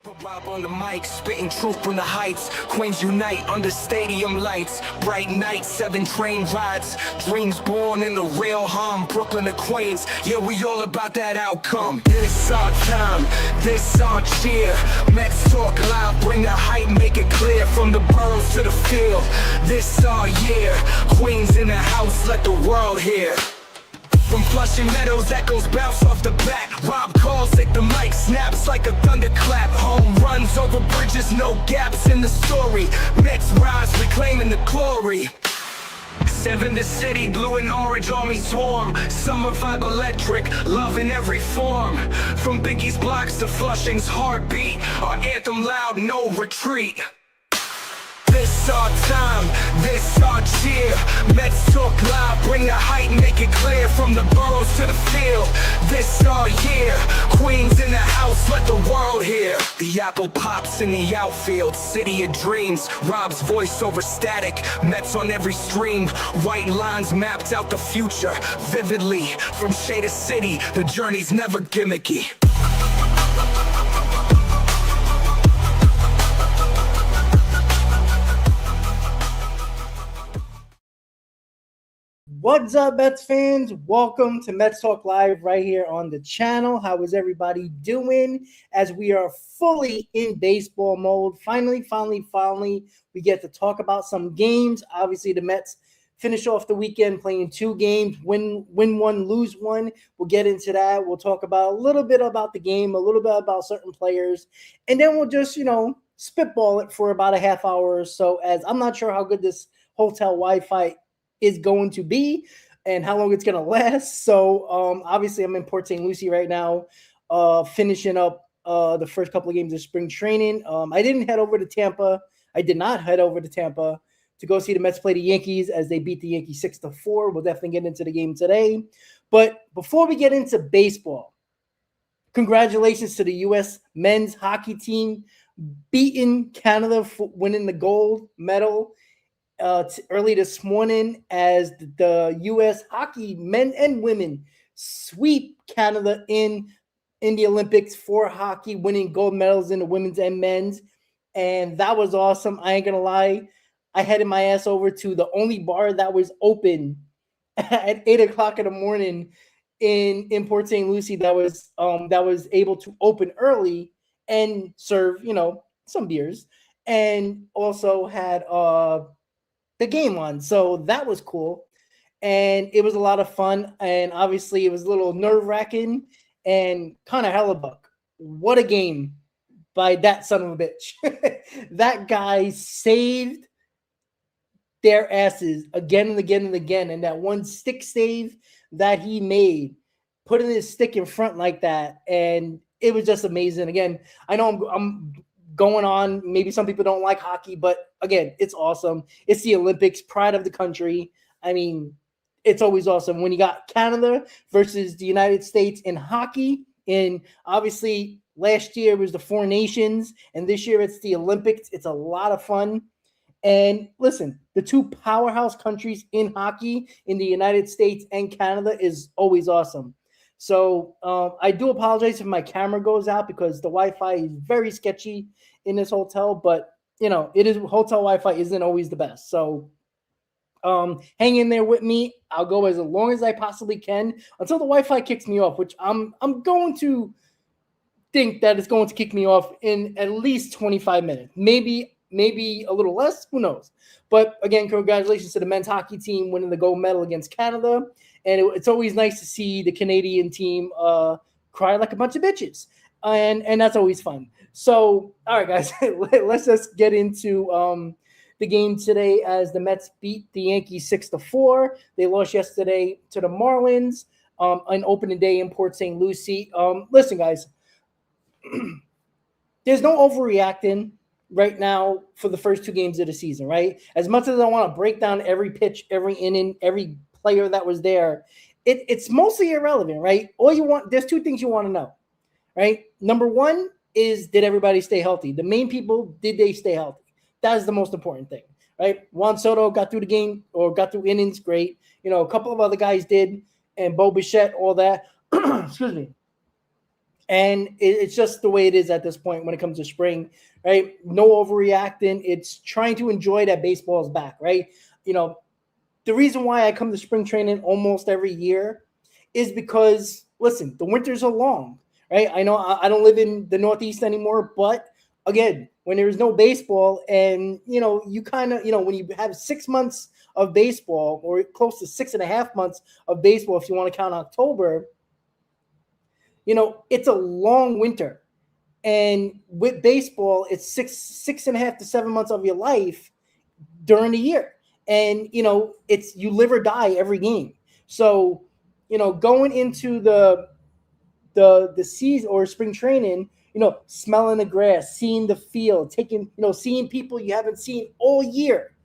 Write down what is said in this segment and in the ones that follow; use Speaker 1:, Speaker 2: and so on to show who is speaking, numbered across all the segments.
Speaker 1: Rob on the mic, spitting truth from the heights. Queens unite under stadium lights. Bright nights, 7 train rides. Dreams born in the real hum. Brooklyn to Queens, yeah, we all about that outcome. This our time, this our cheer. Mets talk loud, bring the hype, make it clear. From the boroughs to the field, this our year. Queens in the house, let the world hear. From Flushing Meadows, echoes bounce off the bat. Rob calls, take the mic, snaps like a thunderclap. Home runs over bridges, no gaps in the story. Mets rise, reclaiming the glory. 7 the city, blue and orange army swarm. Summer vibe electric, love in every form. From Biggie's blocks to Flushing's heartbeat. Our anthem loud, no retreat. This our time, this our cheer. Mets talk loud, bring the hype, make it clear. From the boroughs to the field, this our year. Queens in the house, let the world hear. The apple pops in the outfield, city of dreams. Rob's voice over static, Mets on every stream. White lines mapped out the future, vividly. From shade to city, the journey's never gimmicky.
Speaker 2: What's up, Mets fans? Welcome to Mets Talk Live right here on the channel. How is everybody doing? As we are fully in baseball mode. Finally, we get to talk about some games. Obviously, the Mets finish off the weekend playing 2 games, win one, lose one. We'll get into that. We'll talk about a little bit about the game, a little bit about certain players, and then we'll just, spitball it for about a half hour or so, as I'm not sure how good this hotel Wi-Fi is going to be and how long it's going to last. So obviously I'm in Port St. Lucie right now, finishing up the first couple of games of spring training. I did not head over to Tampa to go see the Mets play the Yankees as they beat the Yankees 6-4. We'll definitely get into the game today. But before we get into baseball, congratulations to the U.S. men's hockey team beating Canada for winning the gold medal early this morning, as the U.S. hockey men and women sweep Canada in the Olympics for hockey, winning gold medals in the women's and men's. And that was awesome. I ain't going to lie. I headed my ass over to the only bar that was open at 8 o'clock in the morning in Port St. Lucie that was able to open early and serve, some beers, and also had the game on. So that was cool. And it was a lot of fun. And obviously it was a little nerve-wracking and kind of hellebuck. What a game by that son of a bitch. That guy saved their asses again and again and again. And that one stick save that he made, putting his stick in front like that. And it was just amazing. Again, I know I'm going on. Maybe some people don't like hockey, but again, it's awesome. It's the Olympics, pride of the country. I mean, it's always awesome when you got Canada versus the United States in hockey. And obviously last year was the 4 nations, and this year it's the Olympics. It's a lot of fun. And listen, the 2 powerhouse countries in hockey in the United States and Canada is always awesome. So I do apologize if my camera goes out because the Wi-Fi is very sketchy in this hotel, but it is hotel Wi-Fi isn't always the best. So hang in there with me. I'll go as long as I possibly can until the Wi-Fi kicks me off, which I'm going to think that it's going to kick me off in at least 25 minutes, maybe a little less, who knows. But again, congratulations to the men's hockey team winning the gold medal against Canada. And it's always nice to see the Canadian team cry like a bunch of bitches. And that's always fun. So, all right, guys, let's just get into the game today as the Mets beat the Yankees 6-4. They lost yesterday to the Marlins on opening day in Port St. Lucie. Listen, guys, there's no overreacting right now for the first 2 games of the season, right? As much as I want to break down every pitch, every inning, every player that was there, it's mostly irrelevant, right? There's 2 things you want to know, right? Number 1 is, did everybody stay healthy? The main people, did they stay healthy? That is the most important thing, right? Juan Soto got through the game or got through innings, great. A couple of other guys did, and Bo Bichette, all that. Excuse me. And it's just the way it is at this point when it comes to spring, right? No overreacting. It's trying to enjoy that baseball is back, right? The reason why I come to spring training almost every year is because, listen, the winters are long, right? I know I don't live in the Northeast anymore, but again, when there's no baseball and, you kind of, when you have 6 months of baseball or close to 6.5 months of baseball, if you want to count October, it's a long winter. And with baseball, it's 6.5 to 7 months of your life during the year. And, it's you live or die every game. So, going into the season or spring training, smelling the grass, seeing the field, seeing people you haven't seen all year.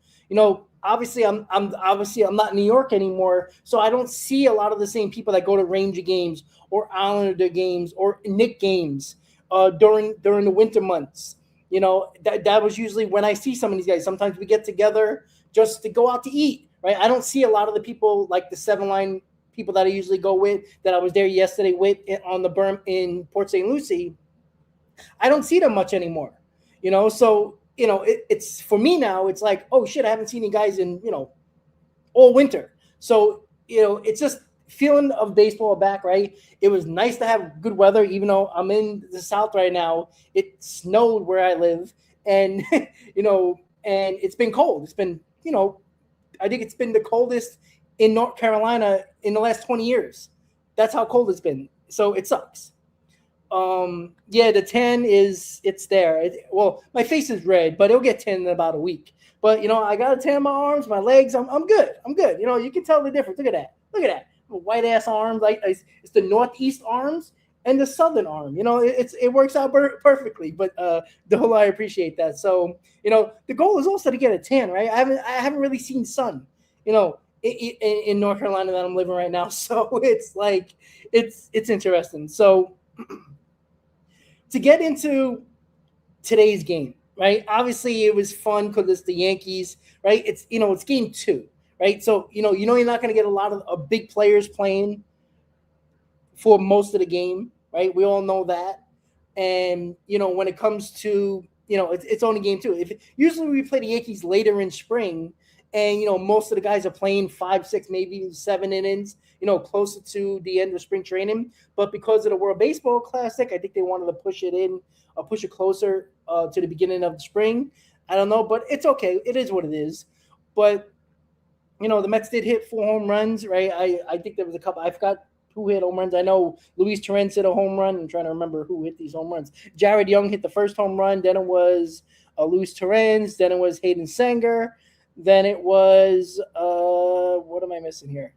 Speaker 2: Obviously I'm not in New York anymore, so I don't see a lot of the same people that go to Ranger games or Islander games or Knick games during the winter months. That was usually when I see some of these guys. Sometimes we get together just to go out to eat, right? I don't see a lot of the people like the 7-line people that I usually go with, that I was there yesterday with on the berm in Port St. Lucie. I don't see them much anymore, so it's for me now, it's like, oh shit, I haven't seen you guys in all winter. So it's just feeling of baseball back, right? It was nice to have good weather, even though I'm in the South right now. It snowed where I live, and and it's been cold. It's been I think it's been the coldest in North Carolina in the last 20 years. That's how cold it's been. So it sucks. The tan it's there. Well, my face is red, but it'll get tan in about a week. But I got a tan on my arms, my legs. I'm good. I'm good. You can tell the difference. Look at that. White ass arms. Like it's the Northeast arms and the Southern arm. It works out perfectly. But Dole, I appreciate that. So the goal is also to get a tan, right? I haven't really seen sun. In North Carolina that I'm living right now. So it's like, it's interesting. So to get into today's game, right? Obviously it was fun because it's the Yankees, right? It's game 2, right? So, you're not going to get a lot of big players playing for most of the game, right? We all know that. And, when it comes to, it's only game 2. Usually we play the Yankees later in spring, and, most of the guys are playing 5, 6, maybe 7 innings, closer to the end of spring training. But because of the World Baseball Classic, I think they wanted to push it closer to the beginning of the spring. I don't know, but it's okay. It is what it is. But, the Mets did hit 4 home runs, right? I think there was a couple. I forgot who hit home runs. I know Luis Torrens hit a home run. I'm trying to remember who hit these home runs. Jared Young hit the first home run. Then it was Luis Torrens. Then it was Hayden Sanger. Then it was, what am I missing here?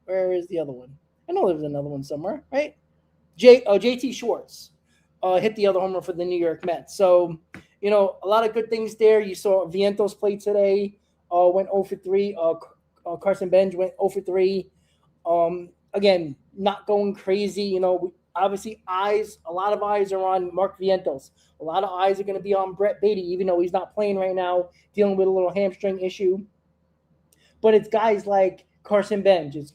Speaker 2: Where is the other one? I know there was another one somewhere, right? JT Schwartz hit the other homer for the New York Mets. So, a lot of good things there. You saw Vientos play today, went 0 for 3. Carson Bench went 0 for 3. Again, not going crazy. Obviously a lot of eyes are on Mark Vientos. A lot of eyes are going to be on Brett Beatty, even though he's not playing right now, dealing with a little hamstring issue. But it's guys like Carson Bench, and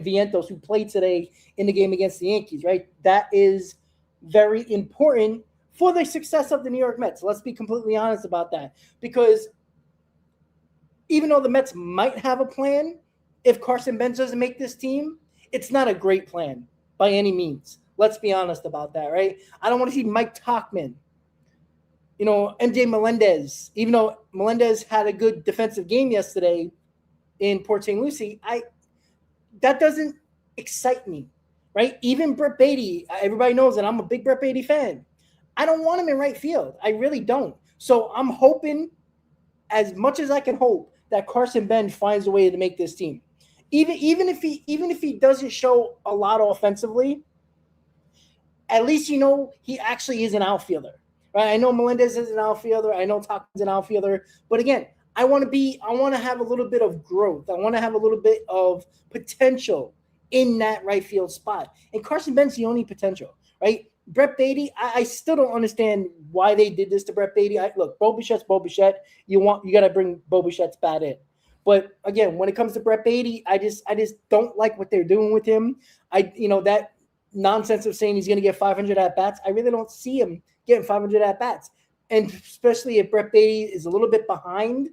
Speaker 2: Vientos who played today in the game against the Yankees, right? That is very important for the success of the New York Mets. Let's be completely honest about that. Because even though the Mets might have a plan, if Carson Bench doesn't make this team, it's not a great plan by any means. Let's be honest about that, right? I don't want to see Mike Tauchman, MJ Melendez. Even though Melendez had a good defensive game yesterday in Port St. Lucie, that doesn't excite me, right? Even Brett Beatty, everybody knows that I'm a big Brett Beatty fan. I don't want him in right field. I really don't. So I'm hoping, as much as I can hope, that Carson Bench finds a way to make this team. Even if he doesn't show a lot offensively, at least he actually is an outfielder, right? I know Melendez is an outfielder. I know Tauchman's an outfielder. But again, I want to have a little bit of growth. I want to have a little bit of potential in that right field spot. And Carson Bench's the only potential, right? Brett Beatty, I still don't understand why they did this to Brett Beatty. Look, Bo Bichette's Bo Bichette. You got to bring Bo Bichette's bat in. But again, when it comes to Brett Beatty, I just don't like what they're doing with him. That nonsense of saying he's going to get 500 at-bats. I really don't see him getting 500 at-bats. And especially if Brett Baty is a little bit behind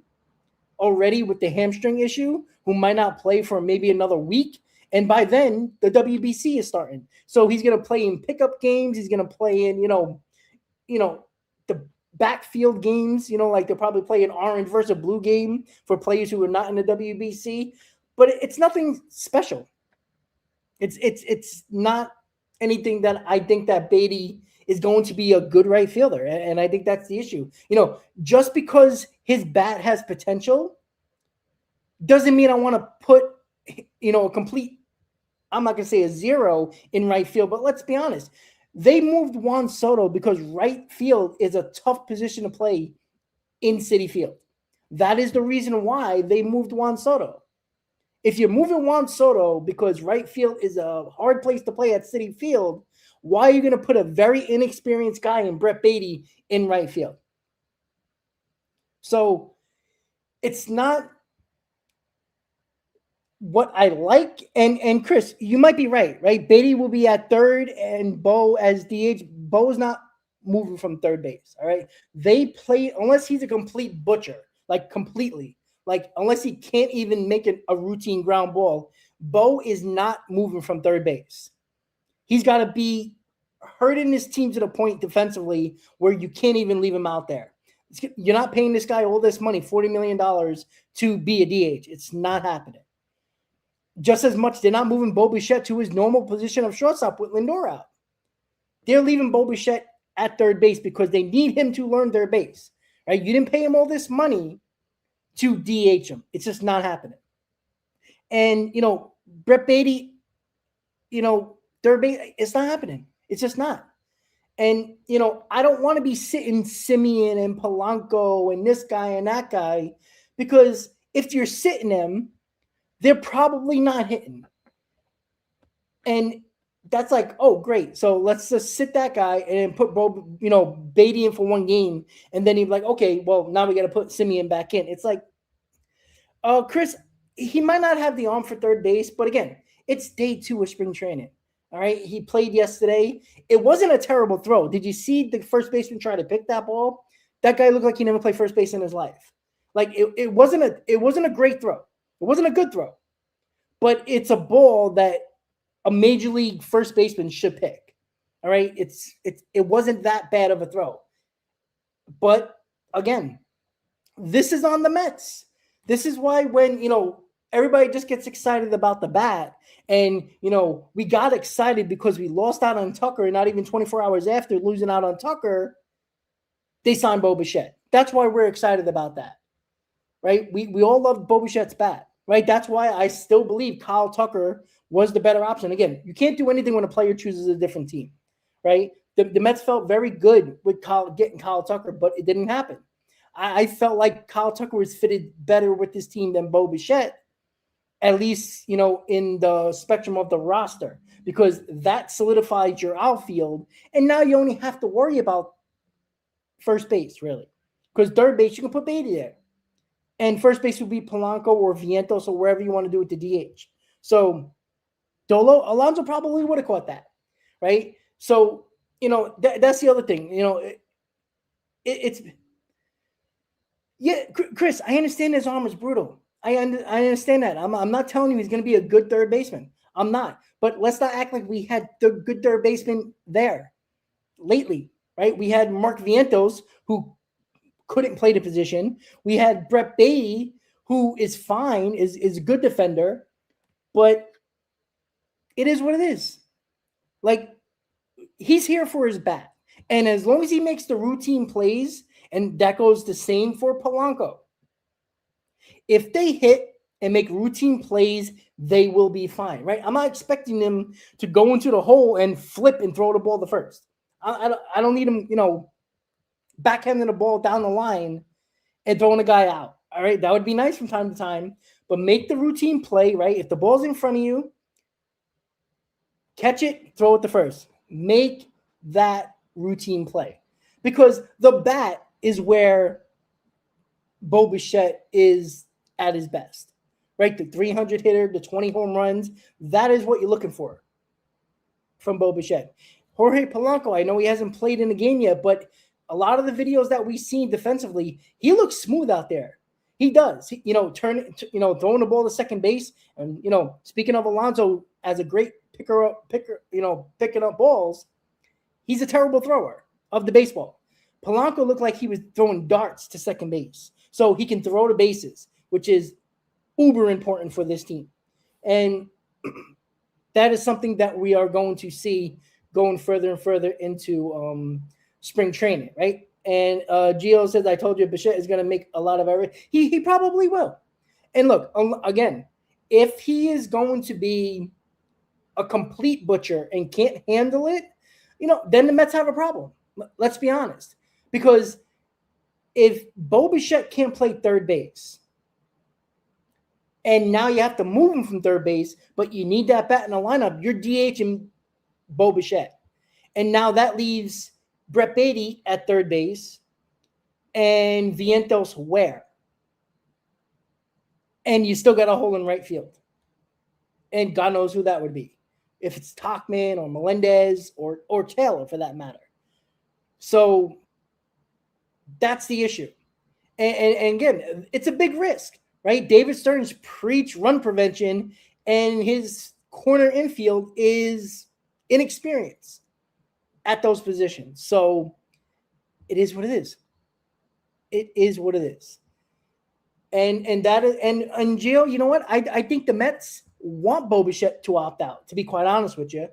Speaker 2: already with the hamstring issue, who might not play for maybe another week. And by then, the WBC is starting. So he's going to play in pickup games. He's going to play in, the backfield games, like they'll probably play an orange versus blue game for players who are not in the WBC. But it's nothing special. It's not anything that I think that Baty is going to be a good right fielder. And I think that's the issue. Just because his bat has potential doesn't mean I want to put, a complete, I'm not going to say a zero in right field, but let's be honest. They moved Juan Soto because right field is a tough position to play in Citi Field. That is the reason why they moved Juan Soto. If you're moving Juan Soto because right field is a hard place to play at Citi Field, why are you going to put a very inexperienced guy in Brett Baty in right field? So it's not what I like. And Chris, you might be right? Baty will be at third and Bo as DH. Bo's not moving from third base. All right. They play, unless he's a complete butcher, completely. Unless he can't even make a routine ground ball, Bo is not moving from third base. He's got to be hurting his team to the point defensively where you can't even leave him out there. You're not paying this guy all this money, $40 million, to be a DH. It's not happening. Just as much, they're not moving Bo Bichette to his normal position of shortstop with Lindor out. They're leaving Bo Bichette at third base because they need him to learn third base. Right? You didn't pay him all this money to DH him. It's just not happening. And, Brett Baty, third base, it's not happening. It's just not. And, I don't want to be sitting Simeon and Polanco and this guy and that guy, because if you're sitting them, they're probably not hitting. And that's oh, great. So let's just sit that guy and put Baty in for one game. And then he'd be like, okay, well, now we got to put Simeon back in. It's Chris, he might not have the arm for third base, but again, it's day 2 of spring training. All right. He played yesterday. It wasn't a terrible throw. Did you see the first baseman try to pick that ball? That guy looked like he never played first base in his life. It wasn't a great throw. It wasn't a good throw, but it's a ball that a major league first baseman should pick. All right. It wasn't that bad of a throw, but again, this is on the Mets. This is why when, everybody just gets excited about the bat and, we got excited because we lost out on Tucker and not even 24 hours after losing out on Tucker, they signed Bo Bichette. That's why we're excited about that, right? We all love Bo Bichette's bat, right? That's why I still believe Kyle Tucker was the better option. Again, you can't do anything when a player chooses a different team, right? The Mets felt very good with getting Kyle Tucker, but it didn't happen. I felt like Kyle Tucker was fitted better with this team than Bo Bichette, at least, in the spectrum of the roster, because that solidifies your outfield. And now you only have to worry about first base, really, because third base, you can put Baty there. And first base would be Polanco or Vientos or wherever you want to do with the DH. So Alonso probably would have caught that, right? So, that's the other thing. It's – yeah, Chris, I understand his arm is brutal. I understand that. I'm not telling you he's going to be a good third baseman. I'm not. But let's not act like we had the good third baseman there lately, right? We had Mark Vientos, who couldn't play the position. We had Brett Baty, who is fine, is a good defender, but it is what it is. He's here for his bat. And as long as he makes the routine plays, and that goes the same for Polanco, if they hit and make routine plays, they will be fine, right? I'm not expecting them to go into the hole and flip and throw the ball to first. I don't need them, backhanding the ball down the line and throwing a guy out. All right, that would be nice from time to time, but make the routine play, right? If the ball's in front of you, catch it, throw it to first. Make that routine play, because the bat is where Bo Bichette is at his best, right? The 300 hitter, the 20 home runs, that is what you're looking for. from Bo Bichette. Jorge Polanco, I know he hasn't played in the game yet, but a lot of the videos that we've seen defensively, he looks smooth out there. He does. Throwing the ball to second base. And, speaking of Alonso as a great picker, picking up balls, he's a terrible thrower of the baseball. Polanco looked like he was throwing darts to second base. So he can throw the bases, which is uber important for this team. And that is something that we are going to see going further and further into spring training, right? And Gio says, I told you Bichette is going to make a lot of errors. He probably will. And look, again, if he is going to be a complete butcher and can't handle it, then the Mets have a problem. Let's be honest. Because if Bo Bichette can't play third base, and now you have to move him from third base, but you need that bat in the lineup, you're DHing Bo Bichette. And now that leaves Brett Beatty at third base and Vientos where? And you still got a hole in right field. And God knows who that would be. If it's Tauchman or Melendez or Taylor for that matter. So that's the issue. And again, it's a big risk, right? David Stearns preach run prevention and his corner infield is inexperienced at those positions. So it is what it is. It is what it is. And that is, and Gio, you know what? I think the Mets want Bo Bichette to opt out, to be quite honest with you,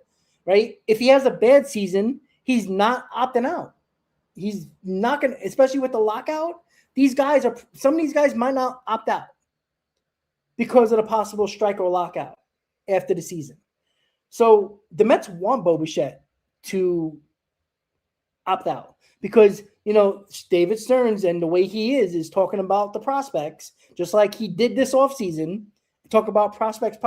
Speaker 2: right? If he has a bad season, he's not opting out. He's not going to, especially with the lockout, some of these guys might not opt out because of the possible strike or lockout after the season. So the Mets want Bo Bichette to opt out because, David Stearns and the way he is talking about the prospects, just like he did this offseason, talk about prospects.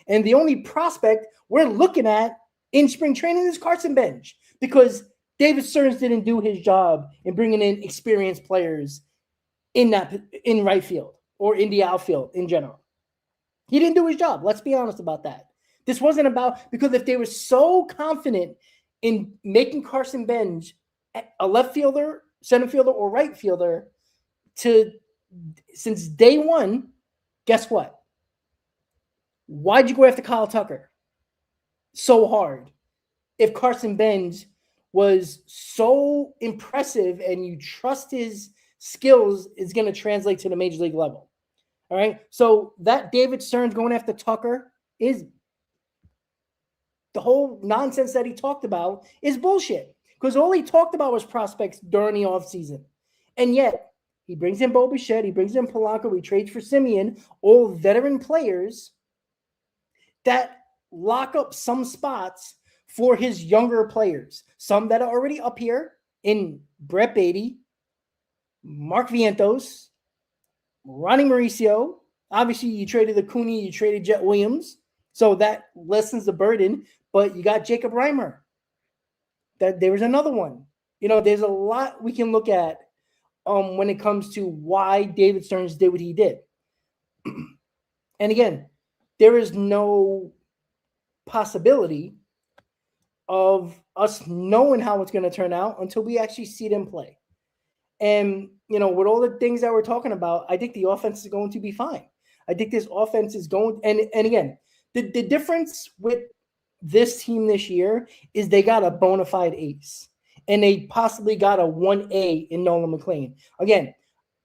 Speaker 2: And the only prospect we're looking at in spring training is Carson Bench because David Stearns didn't do his job in bringing in experienced players in right field or in the outfield in general. He didn't do his job. Let's be honest about that. This wasn't about, because if they were so confident in making Carson Bench a left fielder, center fielder, or right fielder since day one, guess what? Why'd you go after Kyle Tucker so hard if Carson Bench was so impressive and you trust his skills is going to translate to the major league level? All right. So that David Stearns going after Tucker is the whole nonsense that he talked about is bullshit because all he talked about was prospects during the offseason. And yet he brings in Bo Bichette, he brings in Polanco, he trades for Simeon, all veteran players that lock up some spots for his younger players. Some that are already up here in Brett Beatty, Mark Vientos, Ronnie Mauricio. Obviously, you traded Acuna, you traded Jet Williams, so that lessens the burden. But you got Jacob Reimer. There was another one. There's a lot we can look at when it comes to why David Stearns did what he did. And again, there is no possibility of us knowing how it's going to turn out until we actually see them play. And, with all the things that we're talking about, I think the offense is going to be fine. I think this offense is going – and again, the difference with this team this year is they got a bona fide ace. And they possibly got a 1A in Nolan McLean. Again,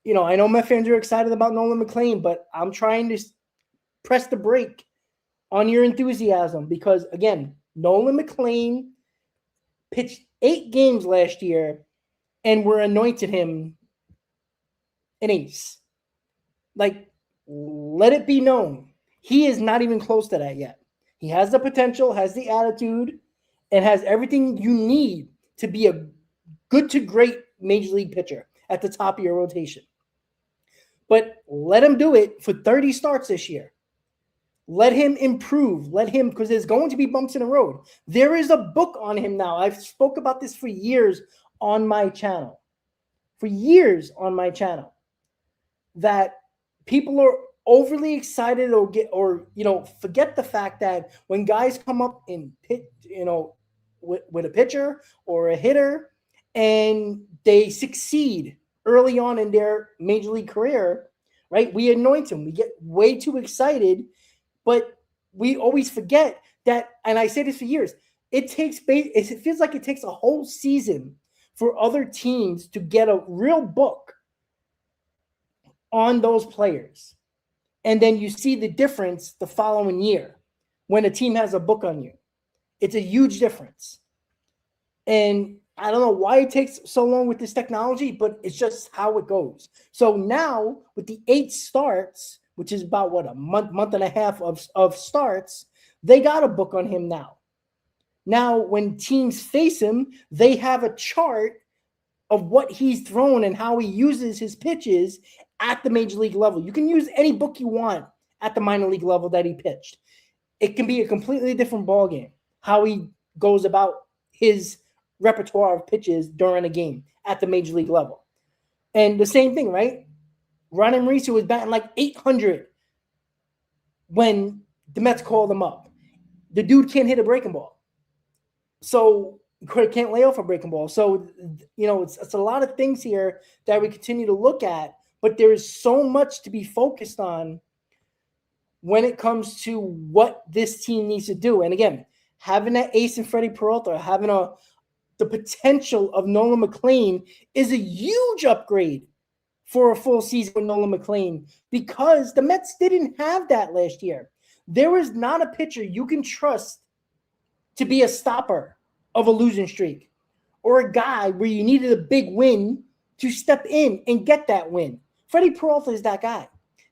Speaker 2: I know my fans are excited about Nolan McLean, but I'm trying to press the brake on your enthusiasm because, again, Nolan McLean pitched 8 games last year and we're anointed him an ace. Let it be known. He is not even close to that yet. He has the potential, has the attitude, and has everything you need to be a good to great major league pitcher at the top of your rotation. But let him do it for 30 starts this year. Let him improve. Because there's going to be bumps in the road. There is a book on him now. I've spoke about this for years on my channel. That people are overly excited or forget the fact that when guys come up and hit, with a pitcher or a hitter and they succeed early on in their major league career, right? We anoint them. We get way too excited, but we always forget that, and I say this for years, it feels like it takes a whole season for other teams to get a real book on those players. And then you see the difference the following year when a team has a book on you. It's a huge difference. And I don't know why it takes so long with this technology, but it's just how it goes. So now with the 8 starts, which is about a month and a half of starts, they got a book on him now. Now, when teams face him, they have a chart of what he's thrown and how he uses his pitches at the major league level. You can use any book you want at the minor league level that he pitched. It can be a completely different ballgame, how he goes about his repertoire of pitches during a game at the major league level. And the same thing, right? Ronnie Mauricio was batting like 800 when the Mets called him up. The dude can't hit a breaking ball. So can't lay off a breaking ball. So, it's a lot of things here that we continue to look at, but there is so much to be focused on when it comes to what this team needs to do. And again, having that ace in Freddie Peralta, having the potential of Nolan McLean is a huge upgrade for a full season with Nolan McLean, because the Mets didn't have that last year. There was not a pitcher you can trust to be a stopper of a losing streak, or a guy where you needed a big win to step in and get that win. Freddie Peralta is that guy.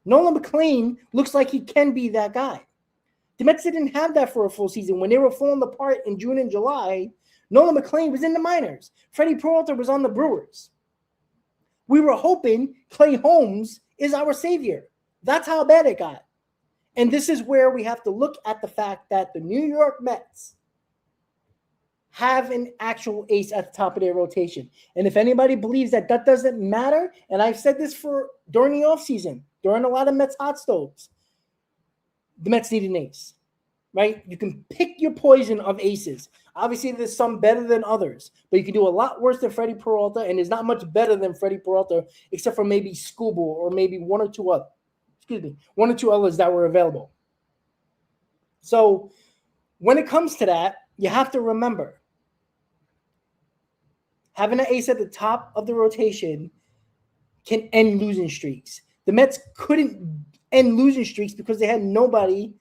Speaker 2: Nolan McLean looks like he can be that guy. The Mets didn't have that for a full season. When they were falling apart in June and July, Nolan McLean was in the minors. Freddie Peralta was on the Brewers. We were hoping Clay Holmes is our savior. That's how bad it got. And this is where we have to look at the fact that the New York Mets have an actual ace at the top of their rotation. And if anybody believes that doesn't matter, and I've said this during the offseason, during a lot of Mets hot stoves, the Mets need an ace, right? You can pick your poison of aces. Obviously, there's some better than others, but you can do a lot worse than Freddie Peralta, and there's not much better than Freddie Peralta, except for maybe Scooble or maybe one or two others that were available. So when it comes to that, you have to remember, having an ace at the top of the rotation can end losing streaks. The Mets couldn't end losing streaks because they had nobody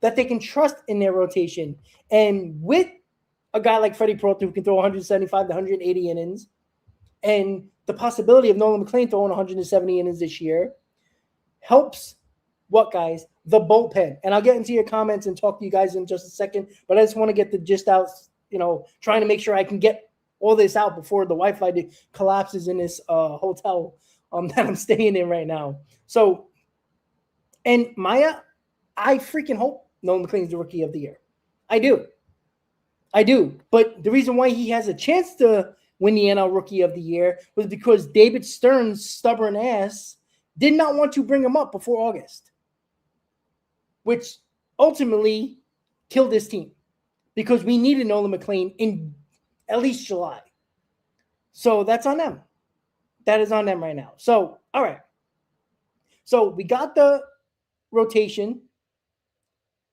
Speaker 2: that they can trust in their rotation. And with a guy like Freddie Peralta who can throw 175 to 180 innings, and the possibility of Nolan McLean throwing 170 innings this year, helps what, guys? The bullpen. And I'll get into your comments and talk to you guys in just a second, but I just want to get the gist out, trying to make sure I can get all this out before the Wi-Fi collapses in this hotel that I'm staying in right now. So, and Maya, I freaking hope Nolan McLean's the Rookie of the Year. I do. But the reason why he has a chance to win the NL Rookie of the Year was because David Stern's stubborn ass did not want to bring him up before August, which ultimately killed his team, because we needed Nolan McLean in at least July. So that's on them. That is on them right now. So, all right. So we got the rotation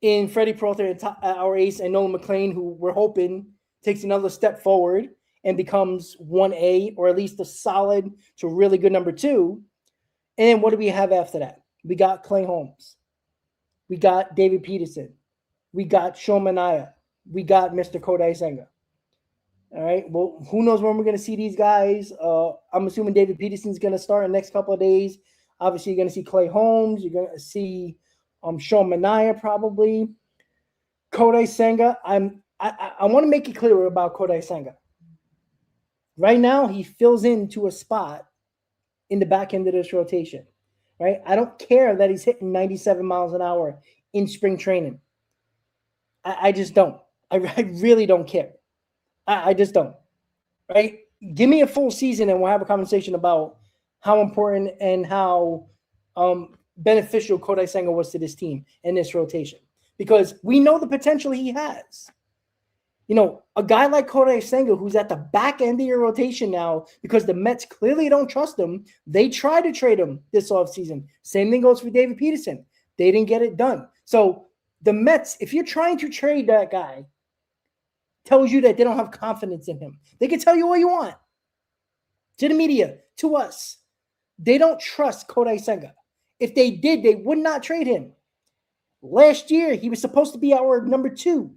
Speaker 2: in Freddie Peralta, our ace, and Nolan McLean, who we're hoping takes another step forward and becomes 1A, or at least a solid to really good number 2. And then what do we have after that? We got Clay Holmes. We got David Peterson. We got Sean Manaea. We got Mr. Kodai Senga. All right. Well, who knows when we're going to see these guys? I'm assuming David Peterson's going to start in the next couple of days. Obviously, you're going to see Clay Holmes. You're going to see Sean Manaea probably. Kodai Senga. I want to make it clear about Kodai Senga. Right now, he fills into a spot in the back end of this rotation. Right. I don't care that he's hitting 97 miles an hour in spring training. I just don't. I really don't care. I just don't. Right? Give me a full season and we'll have a conversation about how important and how beneficial Kodai Senga was to this team and this rotation, because we know the potential he has. A guy like Kodai Senga, who's at the back end of your rotation now because the Mets clearly don't trust him. They tried to trade him this offseason. Same thing goes for David Peterson. They didn't get it done. So the Mets, if you're trying to trade that guy, tells you that they don't have confidence in him. They can tell you what you want. To the media, to us. They don't trust Kodai Senga. If they did, they would not trade him. Last year, he was supposed to be our number 2.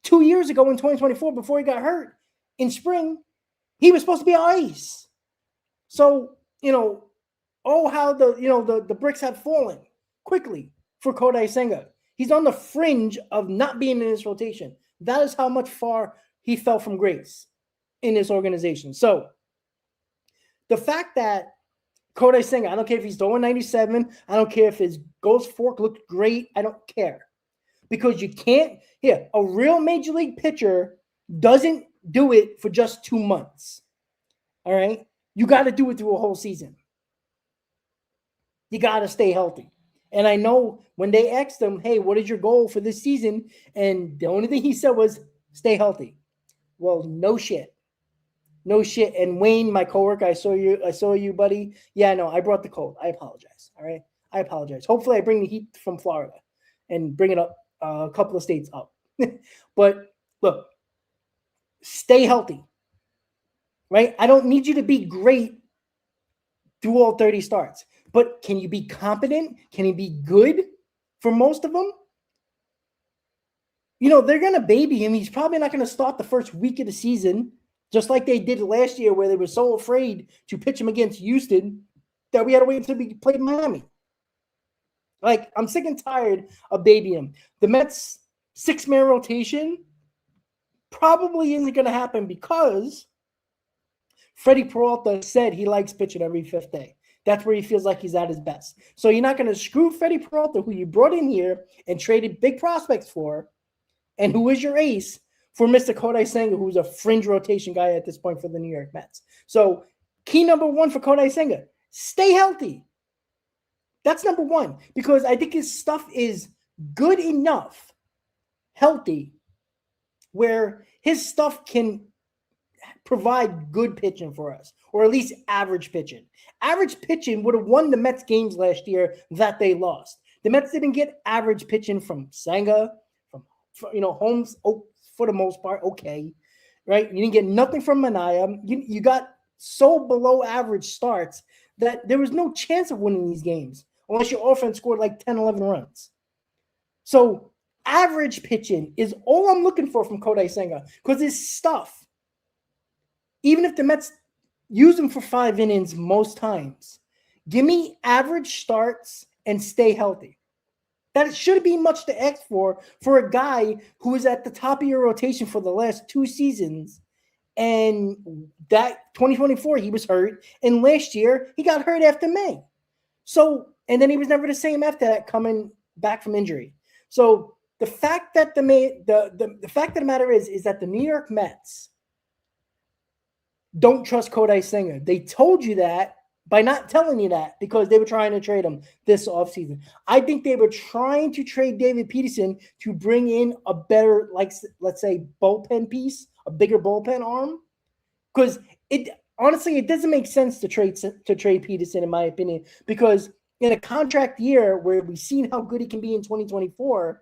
Speaker 2: 2 years ago in 2024, before he got hurt in spring, he was supposed to be our ace. So, how the bricks have fallen quickly for Kodai Senga. He's on the fringe of not being in this rotation. That is how much far he fell from grace in this organization. So, the fact that Kodai Senga, I don't care if he's throwing 97, I don't care if his ghost fork looked great, I don't care. Because you can't, a real major league pitcher doesn't do it for just 2 months. All right? You got to do it through a whole season. You got to stay healthy. And I know when they asked him, hey, what is your goal for this season? And the only thing he said was, stay healthy. Well, no shit. No shit. And Wayne, my coworker, I saw you, buddy. Yeah, no, I brought the cold. I apologize. All right? I apologize. Hopefully I bring the heat from Florida and bring it up a couple of states up. But look, stay healthy, right? I don't need you to be great through all 30 starts, but can you be competent? Can you be good for most of them? They're going to baby him. He's probably not going to start the first week of the season, just like they did last year, where they were so afraid to pitch him against Houston that we had to wait until we played Miami. Like, I'm sick and tired of babying him. The Mets' 6-man rotation probably isn't going to happen because Freddie Peralta said he likes pitching every 5th day. That's where he feels like he's at his best. So you're not going to screw Freddie Peralta, who you brought in here and traded big prospects for, and who is your ace, for Mr. Kodai Senga, who's a fringe rotation guy at this point for the New York Mets. So key number 1 for Kodai Senga, stay healthy. That's number 1, because I think his stuff is good enough, healthy, where his stuff can provide good pitching for us, or at least average pitching. Average pitching would have won the Mets games last year that they lost. The Mets didn't get average pitching from Senga, from Holmes, for the most part, okay, right? You didn't get nothing from Mania. You got so below average starts that there was no chance of winning these games unless your offense scored like 10, 11 runs. So average pitching is all I'm looking for from Kodai Senga, because his stuff, even if the Mets use him for 5 innings most times, give me average starts and stay healthy. That shouldn't be much to ask for a guy who is at the top of your rotation for the last 2 seasons. And that 2024, he was hurt. And last year, he got hurt after May. So, and then he was never the same after that, coming back from injury. So the fact that the fact of the matter is that the New York Mets don't trust Kodai Senga. They told you that by not telling you that, because they were trying to trade him this offseason. I think they were trying to trade David Peterson to bring in a better, like, let's say, bullpen piece, a bigger bullpen arm. Because it doesn't make sense to trade Peterson, in my opinion, because in a contract year where we've seen how good he can be in 2024,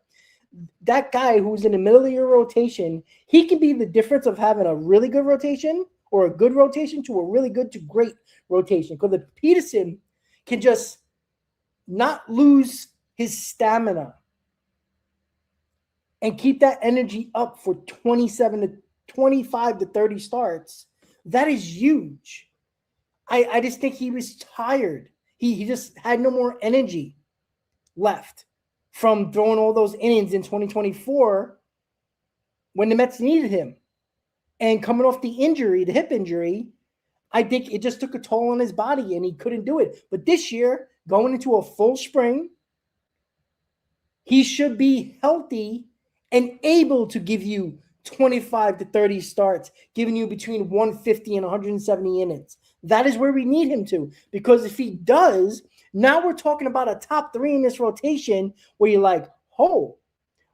Speaker 2: that guy who's in the middle of your rotation, he can be the difference of having a really good rotation or a good rotation to a really good to great rotation. Because the Peterson can just not lose his stamina and keep that energy up for 27 to 25 to 30 starts. That is huge. I just think he was tired. He just had no more energy left from throwing all those innings in 2024 when the Mets needed him. And coming off the injury, the hip injury, I think it just took a toll on his body and he couldn't do it. But this year, going into a full spring, he should be healthy and able to give you 25 to 30 starts, giving you between 150 and 170 innings. That is where we need him to. Because if he does, Now we're talking about a top 3 in this rotation where you're like, oh,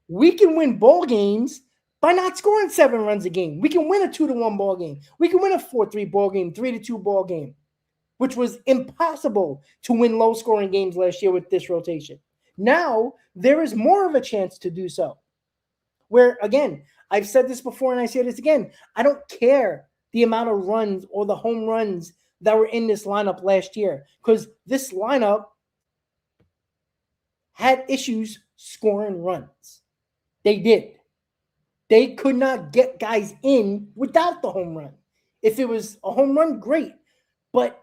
Speaker 2: we can win ball games by not scoring 7 runs a game. We can win a 2-1 ball game. We can win a 4-3 ball game, 3-2 ball game, which was impossible to win low-scoring games last year with this rotation. Now, there is more of a chance to do so. Where, again, I've said this before and I say this again, I don't care the amount of runs or the home runs that were in this lineup last year, because this lineup had issues scoring runs. They did. They could not get guys in without the home run. If it was a home run, great. But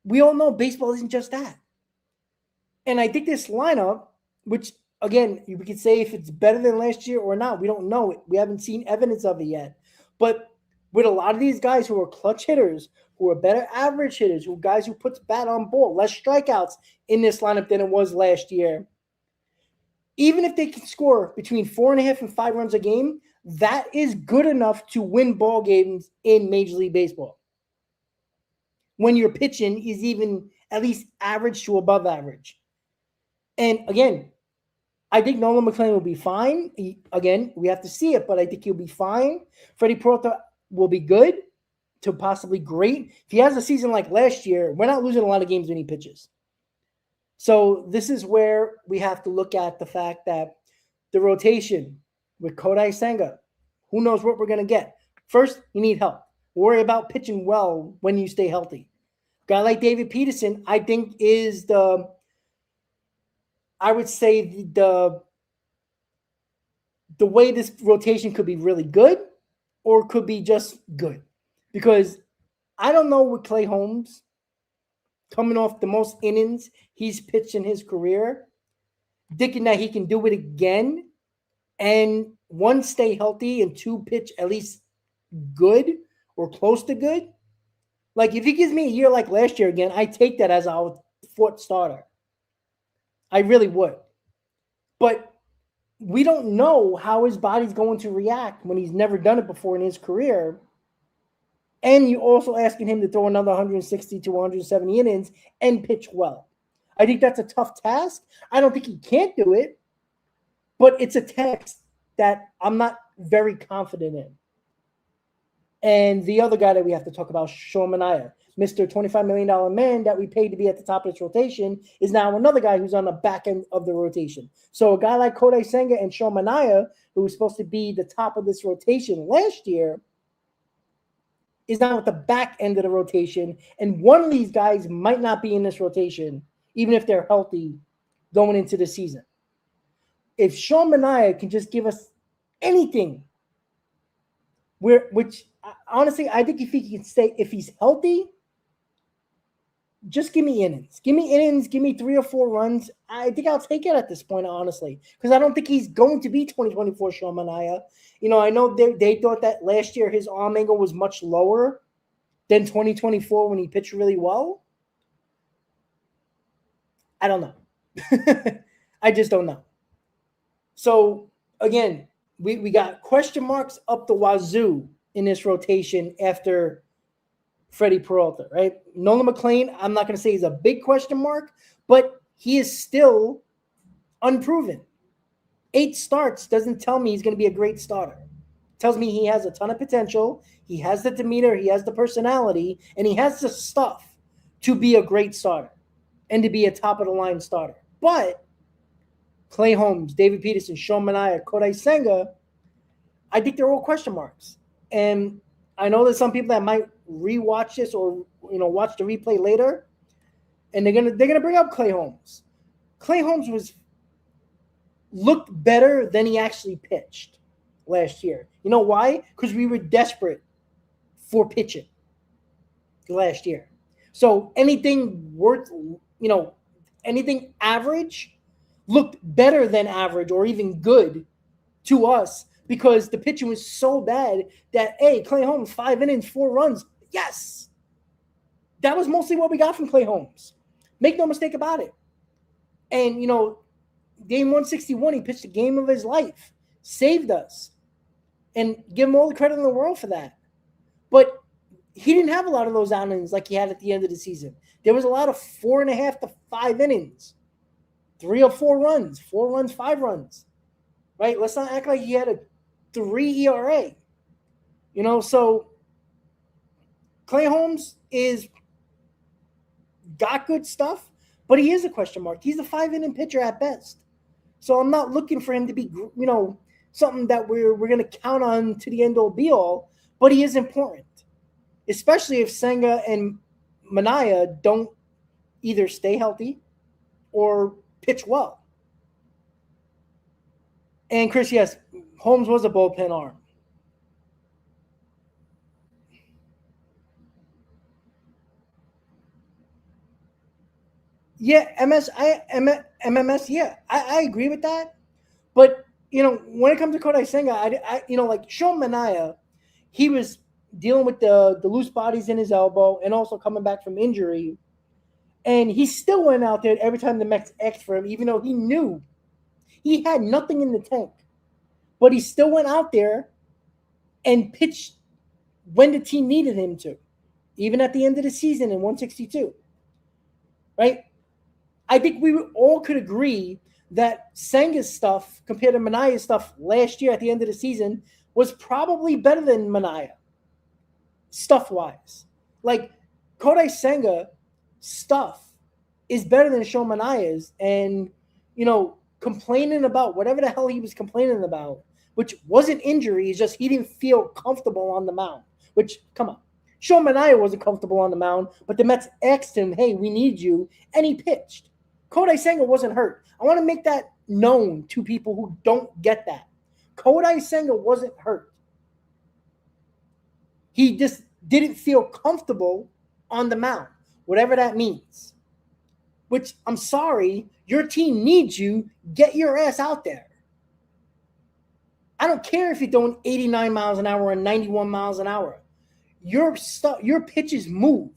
Speaker 2: we all know baseball isn't just that. And I think this lineup, which, again, we could say if it's better than last year or not, we don't know it. We haven't seen evidence of it yet. But with a lot of these guys who are clutch hitters, who are better average hitters, who are guys who puts bat on ball, less strikeouts in this lineup than it was last year, even if they can score between 4.5 and 5 runs a game, that is good enough to win ball games in Major League Baseball. When your pitching is even at least average to above average. And again, I think Nolan McLean will be fine. Again, we have to see it, but I think he'll be fine. Freddie Peralta will be good to possibly great. If he has a season like last year, we're not losing a lot of games when he pitches. So this is where we have to look at the fact that the rotation with Kodai Senga, who knows what we're going to get. First, you need help. Worry about pitching well when you stay healthy. A guy like David Peterson, I think, is the way this rotation could be really good or could be just good. Because I don't know with Clay Holmes coming off the most innings he's pitched in his career, thinking that he can do it again and 1, stay healthy and 2, pitch at least good or close to good. Like, if he gives me a year like last year again, I take that as our 4th starter. I really would. But we don't know how his body's going to react when he's never done it before in his career. And you're also asking him to throw another 160 to 170 innings and pitch well. I think that's a tough task. I don't think he can't do it, but it's a task that I'm not very confident in. And the other guy that we have to talk about, Sean Manaea, Mr. $25 million man that we paid to be at the top of this rotation, is now another guy who's on the back end of the rotation. So a guy like Kodai Senga and Sean Manaea, who was supposed to be the top of this rotation last year, is now at the back end of the rotation. And one of these guys might not be in this rotation, even if they're healthy going into the season. If Sean Manaea can just give us anything, which honestly, I think if he can stay, if he's healthy, just give me innings. Give me innings. Give me 3 or 4 runs. I think I'll take it at this point, honestly, because I don't think he's going to be 2024 Sean Manaea. You know, I know they thought that last year his arm angle was much lower than 2024 when he pitched really well. I don't know. I just don't know. So, again, we got question marks up the wazoo in this rotation after Freddie Peralta, right? Nolan McLean, I'm not going to say he's a big question mark, but he is still unproven. 8 starts doesn't tell me he's going to be a great starter. It tells me he has a ton of potential. He has the demeanor, he has the personality, and he has the stuff to be a great starter and to be a top-of-the-line starter. But Clay Holmes, David Peterson, Sean Manaea, Kodai Senga, I think they're all question marks. And I know there's some people that might rewatch this or, you know, watch the replay later, and they're gonna bring up Clay Holmes. Clay Holmes looked better than he actually pitched last year. You know why? Because we were desperate for pitching last year. So anything worth, you know, anything average looked better than average or even good to us because the pitching was so bad that, hey, Clay Holmes, 5 innings, 4 runs. Yes. That was mostly what we got from Clay Holmes. Make no mistake about it. And, you know, game 161, he pitched the game of his life. Saved us. And give him all the credit in the world for that. But he didn't have a lot of those innings like he had at the end of the season. There was a lot of 4.5 to 5 innings, 3 or 4 runs, 4 runs, 5 runs, right? Let's not act like he had a 3 ERA, so Clay Holmes is got good stuff, but he is a question mark. He's a 5-inning pitcher at best. So I'm not looking for him to be, something that we're going to count on to the end all be all, but he is important, especially if Senga and Mania don't either stay healthy or pitch well. And Chris, yes, Holmes was a bullpen arm. Yeah, MMS, yeah, I agree with that. But, when it comes to Kodai Senga, like Sean Mania, he was dealing with the loose bodies in his elbow and also coming back from injury. And he still went out there every time the Mets asked for him, even though he knew he had nothing in the tank. But he still went out there and pitched when the team needed him to, even at the end of the season in 162. Right? I think we all could agree that Senga's stuff compared to Mania's stuff last year at the end of the season was probably better than Mania, stuff-wise. Like, Kodai Senga stuff is better than Sean Mania's, and, complaining about whatever the hell he was complaining about, which wasn't injury, it's just he didn't feel comfortable on the mound, which, come on. Sean Mania wasn't comfortable on the mound, but the Mets asked him, hey, we need you, and he pitched. Kodai Senga wasn't hurt. I want to make that known to people who don't get that. Kodai Senga wasn't hurt. He just didn't feel comfortable on the mound, whatever that means. Which, I'm sorry, your team needs you. Get your ass out there. I don't care if you're throwing 89 miles an hour or 91 miles an hour. Your pitches move.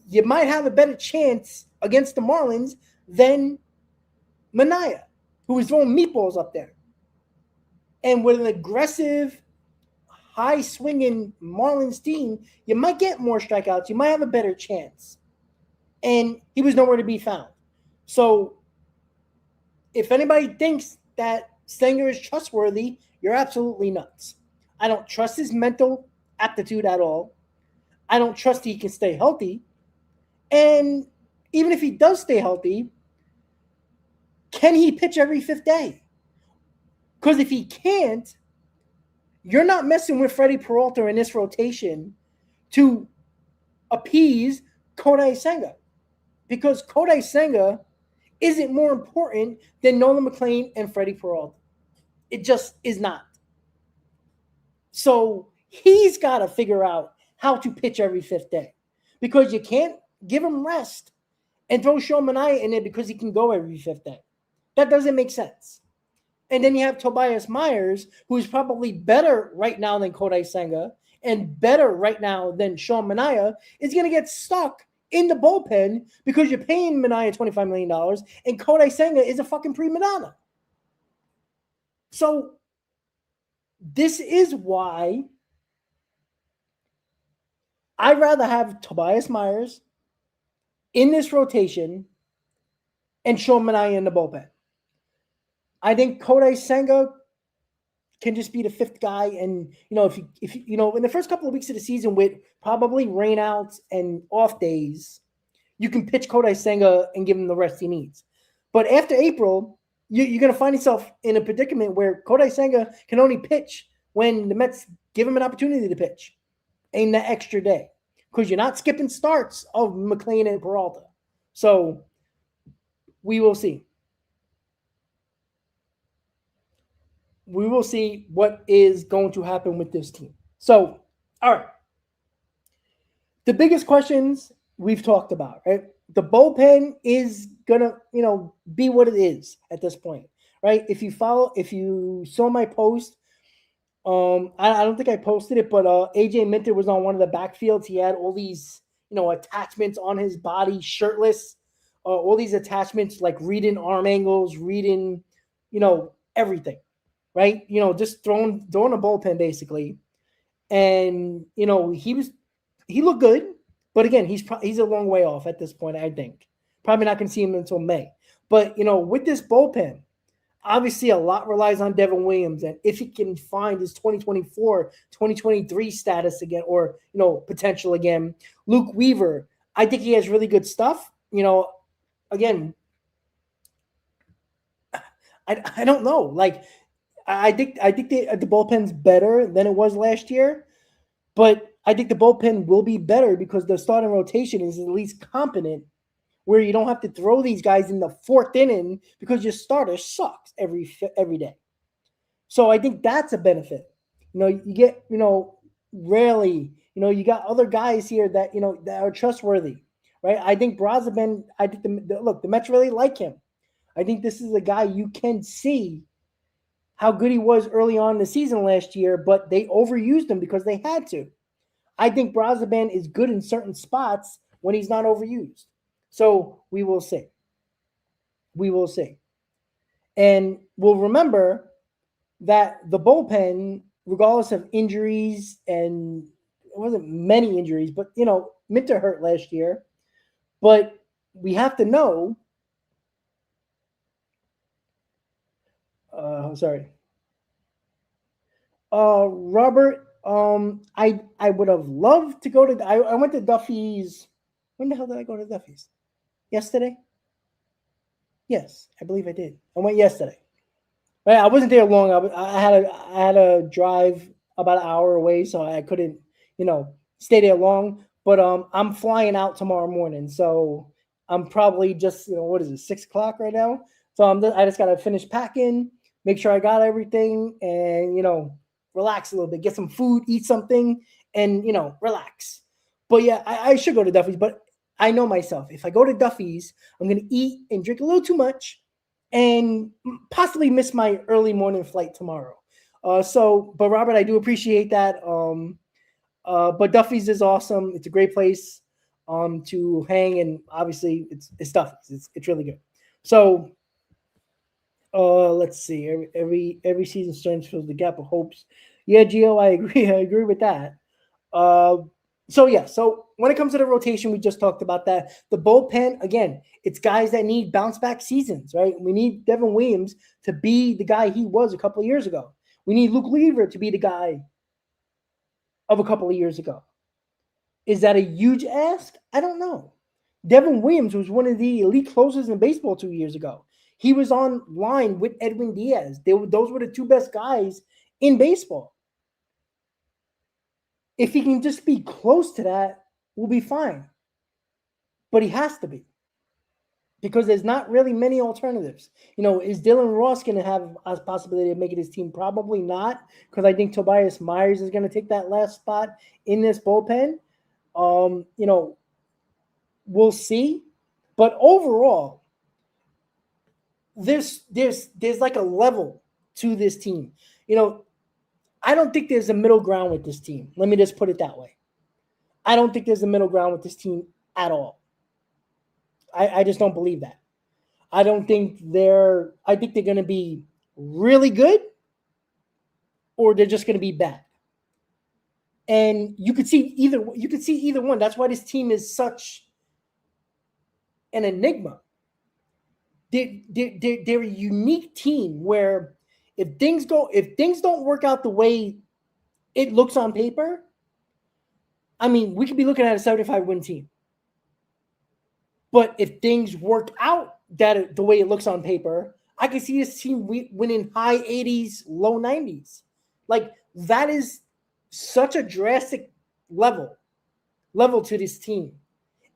Speaker 2: You might have a better chance against the Marlins than Mania, who was throwing meatballs up there. And with an aggressive, high-swinging Marlins team, you might get more strikeouts. You might have a better chance. And he was nowhere to be found. So if anybody thinks that Stenger is trustworthy, you're absolutely nuts. I don't trust his mental aptitude at all. I don't trust he can stay healthy. And even if he does stay healthy, can he pitch every 5th day? Because if he can't, you're not messing with Freddie Peralta in this rotation to appease Kodai Senga. Because Kodai Senga isn't more important than Nolan McLean and Freddie Peralta. It just is not. So he's got to figure out how to pitch every 5th day. Because you can't give him rest and throw Sean Mania in there because he can go every 5th day. That doesn't make sense. And then you have Tobias Myers, who's probably better right now than Kodai Senga and better right now than Sean Mania, is going to get stuck in the bullpen because you're paying Mania $25 million and Kodai Senga is a fucking prima donna. So this is why I'd rather have Tobias Myers in this rotation and Sean Mania in the bullpen. I think Kodai Senga can just be the 5th guy. And, if in the first couple of weeks of the season with probably rainouts and off days, you can pitch Kodai Senga and give him the rest he needs. But after April, you're going to find yourself in a predicament where Kodai Senga can only pitch when the Mets give him an opportunity to pitch in the extra day. Because you're not skipping starts of McLean and Peralta. So we will see. We will see what is going to happen with this team. So, all right. The biggest questions we've talked about, right? The bullpen is going to, be what it is at this point, right? If you saw my post, I don't think I posted it, but AJ Minter was on one of the backfields. He had all these, attachments on his body, shirtless, all these attachments like reading arm angles, reading, everything. Right? Just throwing a bullpen basically. And he looked good, but again, he's a long way off at this point. I think probably not going to see him until May. But with this bullpen, obviously a lot relies on Devin Williams, and if he can find his 2024, 2023 status again, or potential again, Luke Weaver, I think he has really good stuff. Again, I don't know. Like I think the bullpen's better than it was last year, but I think the bullpen will be better because the starting rotation is at least competent, where you don't have to throw these guys in the fourth inning because your starter sucks every day. So I think that's a benefit. You get rarely you got other guys here that that are trustworthy, right? I think Brazaben. I think the Mets really like him. I think this is a guy you can see how good he was early on in the season last year, but they overused him because they had to. I think Brazaban is good in certain spots when he's not overused. So we will see. We will see. And we'll remember that the bullpen, regardless of injuries, and it wasn't many injuries, but Minter hurt last year. But we have to know. Sorry. Robert, I would have loved to go to. I went to Duffy's. When the hell did I go to Duffy's? Yesterday? Yes, I believe I did. I went yesterday. Right, I wasn't there long. I had a drive about an hour away, so I couldn't, stay there long. But I'm flying out tomorrow morning, so I'm probably just, what is it, 6:00 right now? So I just gotta finish packing, make sure I got everything, and relax a little bit, get some food, eat something, and relax. But yeah, I should go to Duffy's, but I know myself. If I go to Duffy's, I'm gonna eat and drink a little too much, and possibly miss my early morning flight tomorrow. But Robert, I do appreciate that. But Duffy's is awesome. It's a great place to hang, and obviously it's Duffy's. It's really good. So let's see. Every season starts fills the gap of hopes. Yeah, Gio, I agree. I agree with that. So when it comes to the rotation, we just talked about that. The bullpen, again, it's guys that need bounce back seasons, right? We need Devin Williams to be the guy he was a couple of years ago. We need Luke Weaver to be the guy of a couple of years ago. Is that a huge ask? I don't know. Devin Williams was one of the elite closers in baseball 2 years ago. He was on line with Edwin Diaz. Those were the two best guys in baseball. If he can just be close to that, we'll be fine. But he has to be. Because there's not really many alternatives. Is Dylan Ross going to have a possibility of making his team? Probably not, because I think Tobias Myers is going to take that last spot in this bullpen. We'll see. But overall, there's like a level to this team. I don't think there's a middle ground with this team. Let me just put it that way. I don't think there's a middle ground with this team at all. I just don't believe that. I think they're going to be really good, or they're just going to be bad. And you could see either one. That's why this team is such an enigma. They're a unique team where if things don't work out the way it looks on paper, I mean, we could be looking at a 75-win team. But if things work out the way it looks on paper, I can see this team winning high 80s, low 90s. Like, that is such a drastic level to this team.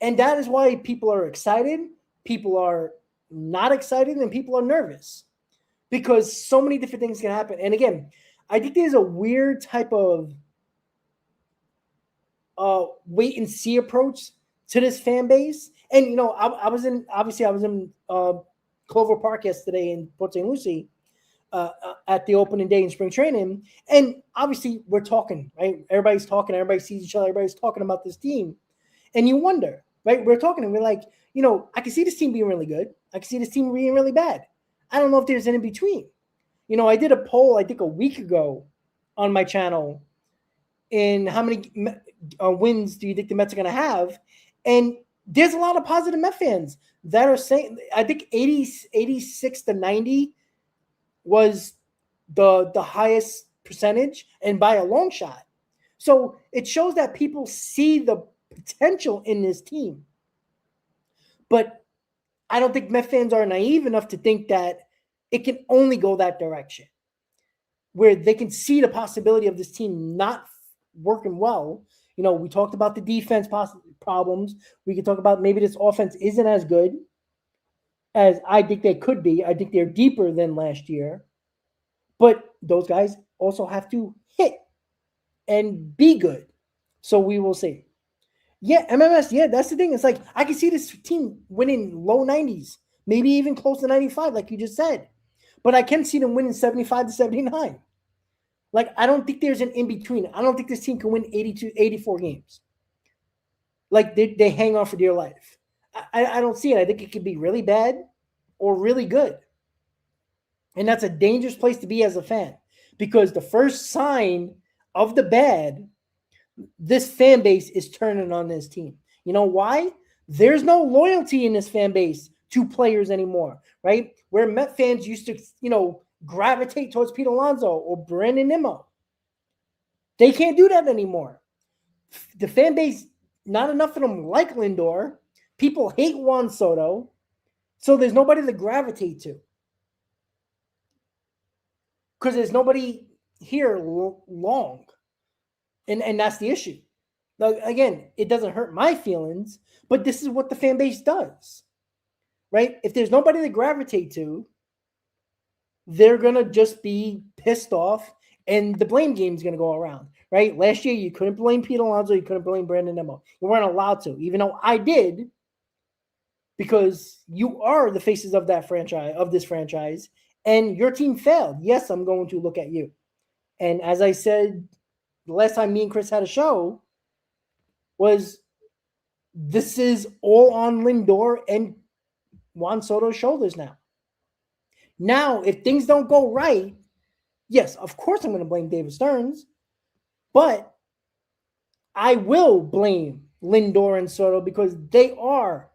Speaker 2: And that is why people are excited, people are not excited, and people are nervous. Because so many different things can happen. And again, I think there's a weird type of wait and see approach to this fan base. And I was in Clover Park yesterday in Port St. Lucie at the opening day in spring training, and obviously we're talking, right? Everybody's talking, everybody sees each other, everybody's talking about this team, and you wonder, right? We're talking and we're like, I can see this team being really good, I can see this team being really bad. I don't know if there's an in between. I did a poll I think a week ago on my channel in how many wins do you think the Mets are going to have? And there's a lot of positive Met fans that are saying, I think 86 to 90 was the highest percentage, and by a long shot. So it shows that people see the potential in this team. But I don't think Met fans are naive enough to think that it can only go that direction, where they can see the possibility of this team not working well. You know, we talked about the defense problems. We could talk about maybe this offense isn't as good as I think they could be. I think they're deeper than last year. But those guys also have to hit and be good. So we will see. Yeah, MMS, yeah, that's the thing. It's like I can see this team winning low 90s, maybe even close to 95, like you just said. But I can see them winning 75 to 79. Like, I don't think there's an in-between. I don't think this team can win 82, 84 games. Like, they hang on for dear life. I don't see it. I think it could be really bad or really good. And that's a dangerous place to be as a fan, because the first sign of the bad, this fan base is turning on this team. You know why? There's no loyalty in this fan base to players anymore, right? Where Met fans used to, gravitate towards Pete Alonso or Brandon Nimmo. They can't do that anymore. The fan base, not enough of them like Lindor. People hate Juan Soto. So there's nobody to gravitate to. Because there's nobody here long. And that's the issue. Now, again, it doesn't hurt my feelings, but this is what the fan base does, right? If there's nobody to gravitate to, they're going to just be pissed off, and the blame game is going to go around, right? Last year, you couldn't blame Pete Alonso. You couldn't blame Brandon Nimmo. You weren't allowed to, even though I did, because you are the faces of that franchise, of this franchise, and your team failed. Yes, I'm going to look at you. And as I said, the last time me and Chris had a show was, this is all on Lindor and Juan Soto's shoulders now. Now, if things don't go right, yes, of course I'm going to blame David Stearns, but I will blame Lindor and Soto because they are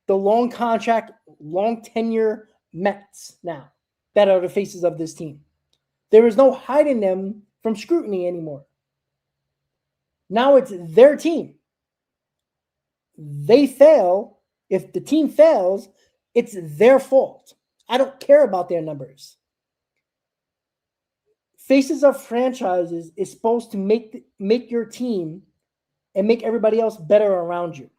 Speaker 2: the long contract, long tenure Mets now that are the faces of this team. There is no hiding them from scrutiny anymore. Now it's their team. They fail. If the team fails, it's their fault. I don't care about their numbers. Faces of franchises is supposed to make your team and make everybody else better around you.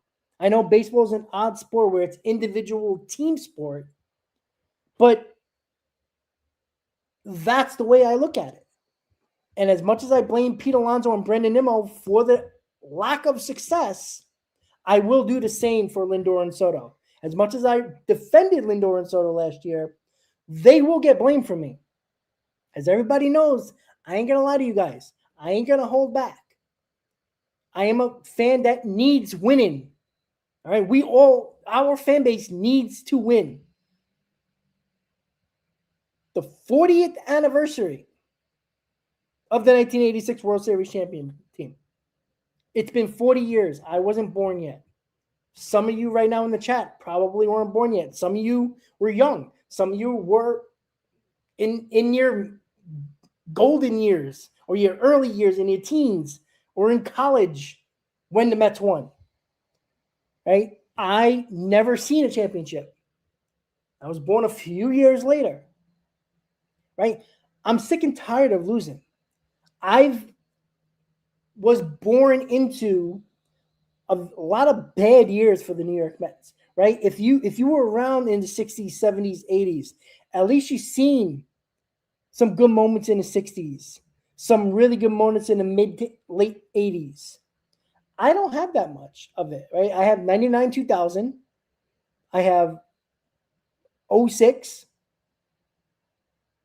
Speaker 2: I know baseball is an odd sport where it's individual team sport, but that's the way I look at it. And as much as I blame Pete Alonso and Brandon Nimmo for the lack of success, I will do the same for Lindor and Soto. As much as I defended Lindor and Soto last year, they will get blamed for me. As everybody knows, I ain't going to lie to you guys. I ain't going to hold back. I am a fan that needs winning. All right, our fan base needs to win. The 40th anniversary of the 1986 World Series champion team. It's been 40 years. I wasn't born yet. Some of you right now in the chat probably weren't born yet. Some of you were young. Some of you were in your golden years or your early years, in your teens or in college when the Mets won. Right? I never seen a championship. I was born a few years later. Right? I'm sick and tired of losing. I was born into a lot of bad years for the New York Mets, right? If you were around in the 60s, 70s, 80s, at least you've seen some good moments in the 60s, some really good moments in the mid to late 80s. I don't have that much of it, right? I have 99, 2000. I have 06.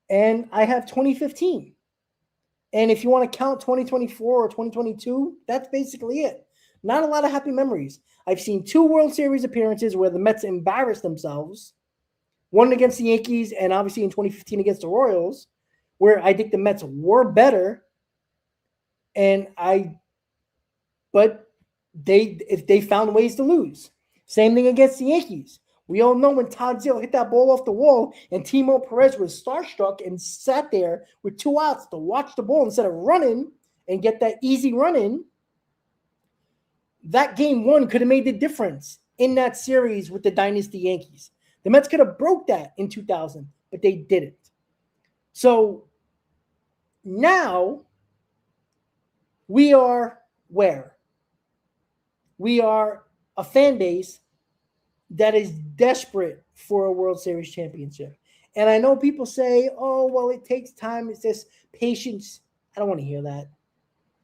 Speaker 2: And I have 2015. And if you want to count 2024 or 2022, that's basically it. Not a lot of happy memories. I've seen 2 World Series appearances where the Mets embarrassed themselves. One against the Yankees and obviously in 2015 against the Royals, where I think the Mets were better. But they found ways to lose. Same thing against the Yankees. We all know when Todd Zeile hit that ball off the wall and Timo Perez was starstruck and sat there with 2 outs to watch the ball instead of running and get that easy run in. That game 1 could have made the difference in that series with the Dynasty Yankees. The Mets could have broke that in 2000, but they didn't. So now we are where? We are a fan base that is desperate for a World Series championship. And I know people say, oh, well, it takes time. It's just patience. I don't want to hear that.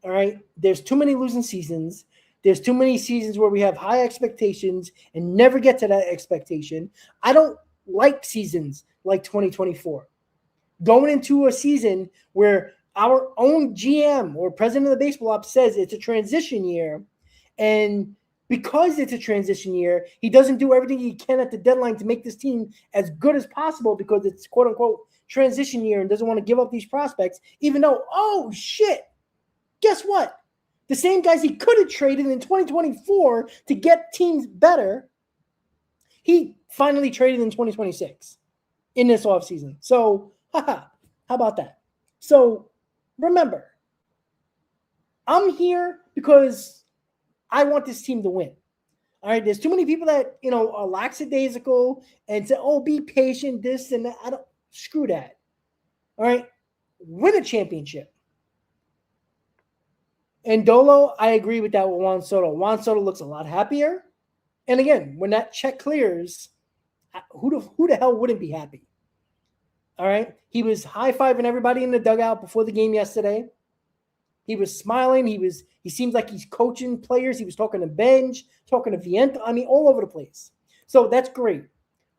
Speaker 2: All right? There's too many losing seasons. There's too many seasons where we have high expectations and never get to that expectation. I don't like seasons like 2024. Going into a season where our own GM or president of the baseball ops says it's a transition year, and because it's a transition year, he doesn't do everything he can at the deadline to make this team as good as possible because it's quote-unquote transition year and doesn't want to give up these prospects, even though, oh, shit, guess what? The same guys he could have traded in 2024 to get teams better, he finally traded in 2026 in this offseason. So, how about that? So, remember, I'm here because I want this team to win. All right, there's too many people that, are lackadaisical and say, oh, be patient, this and that. Screw that. All right, win a championship. And Dolo, I agree with that with Juan Soto. Juan Soto looks a lot happier. And again, when that check clears, who the hell wouldn't be happy? All right, he was high-fiving everybody in the dugout before the game yesterday. He was smiling. He seems like he's coaching players. He was talking to Benj, talking to Viento. I mean, all over the place. So that's great,